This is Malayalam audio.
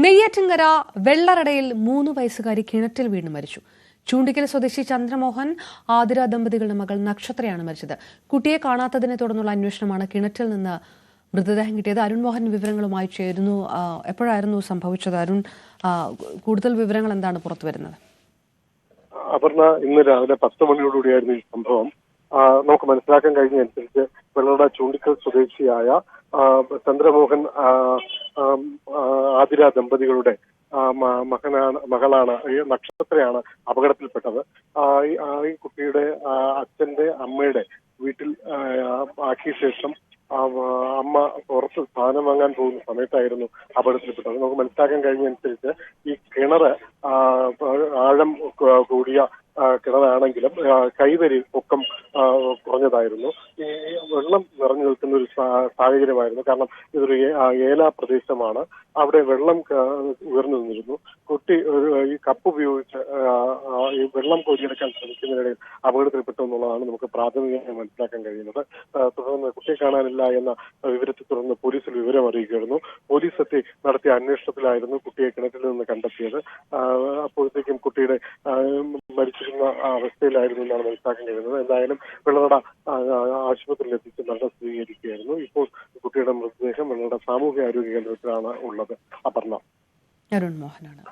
നെയ്യാറ്റിൻകര വെള്ളറടയിൽ 3 വയസ്സുകാരി കിണറ്റിൽ വീണ് മരിച്ചു. ചൂണ്ടിക്കൽ സ്വദേശി ചന്ദ്രമോഹൻ ആതിര ദമ്പതികളുടെ മകൾ നക്ഷത്രയാണ് മരിച്ചത്. കുട്ടിയെ കാണാത്തതിനെ തുടർന്നുള്ള അന്വേഷണമാണ് കിണറ്റിൽ നിന്ന് മൃതദേഹം കിട്ടിയത്. അരുൺ മോഹൻ വിവരങ്ങളുമായി ചേരുന്നു. എപ്പോഴായിരുന്നു സംഭവിച്ചത്? അരുൺ, കൂടുതൽ വിവരങ്ങൾ എന്താണ് പുറത്തുവരുന്നത്? അപർണ, ഇന്ന് രാവിലെ 10 മണിയോടുകൂടിയായിരുന്നു ഈ സംഭവം. നമുക്ക് മനസ്സിലാക്കാൻ കഴിഞ്ഞതനുസരിച്ച് വെള്ളറട ചൂണ്ടിക്കൽ സ്വദേശിയായ ചന്ദ്രമോഹൻ ആതിര ദമ്പതികളുടെ മകളാണ് ഈ നക്ഷത്രയാണ് അപകടത്തിൽപ്പെട്ടത്. ഈ കുട്ടിയുടെ അച്ഛന്റെ അമ്മയുടെ വീട്ടിൽ ആക്കിയ ശേഷം അമ്മ പുറത്ത് സ്ഥാനം വാങ്ങാൻ പോകുന്ന സമയത്തായിരുന്നു അപകടത്തിൽപ്പെട്ടത്. നമുക്ക് മനസ്സിലാക്കാൻ കഴിഞ്ഞതനുസരിച്ച് ഈ കിണറ് ആഴം കൂടിയ കിണറാണെങ്കിലും കൈവരി പൊക്കം കുറഞ്ഞതായിരുന്നു. ഈ വെള്ളം നിറഞ്ഞു നിൽക്കുന്ന ഒരു സാഹചര്യമായിരുന്നു. കാരണം ഇതൊരു ഏല പ്രദേശമാണ്. അവിടെ വെള്ളം ഉയർന്നു നിന്നിരുന്നു. കുട്ടി ഈ കപ്പ് ഉപയോഗിച്ച് ഈ വെള്ളം കോരിയെടുക്കാൻ ശ്രമിക്കുന്നതിനിടയിൽ അപകടത്തിൽപ്പെട്ടു എന്നുള്ളതാണ് നമുക്ക് പ്രാഥമികമായി മനസ്സിലാക്കാൻ കഴിയുന്നത്. തുടർന്ന് കുട്ടിയെ കാണാനില്ല എന്ന വിവരത്തെ തുടർന്ന് പോലീസിൽ വിവരം അറിയിക്കുകയായിരുന്നു. പോലീസ് എത്തി നടത്തിയ അന്വേഷണത്തിലായിരുന്നു കുട്ടിയെ കിണറ്റിൽ നിന്ന് കണ്ടെത്തിയത്. അപ്പോഴത്തേക്കും കുട്ടിയുടെ മരിച്ചിരുന്ന അവസ്ഥയിലായിരുന്നു എന്നാണ് മനസ്സിലാക്കാൻ കഴിയുന്നത്. എന്തായാലും വെള്ളറട ആശുപത്രിയിൽ എത്തിച്ച് മരണം സ്ഥിരീകരിക്കുകയായിരുന്നു. ഇപ്പോൾ കുട്ടിയുടെ മൃതദേഹം വെള്ളറട സാമൂഹ്യ ആരോഗ്യ കേന്ദ്രത്തിലാണ് ഉള്ളത്. അപർണ. അരുൺ മോഹനാണ്.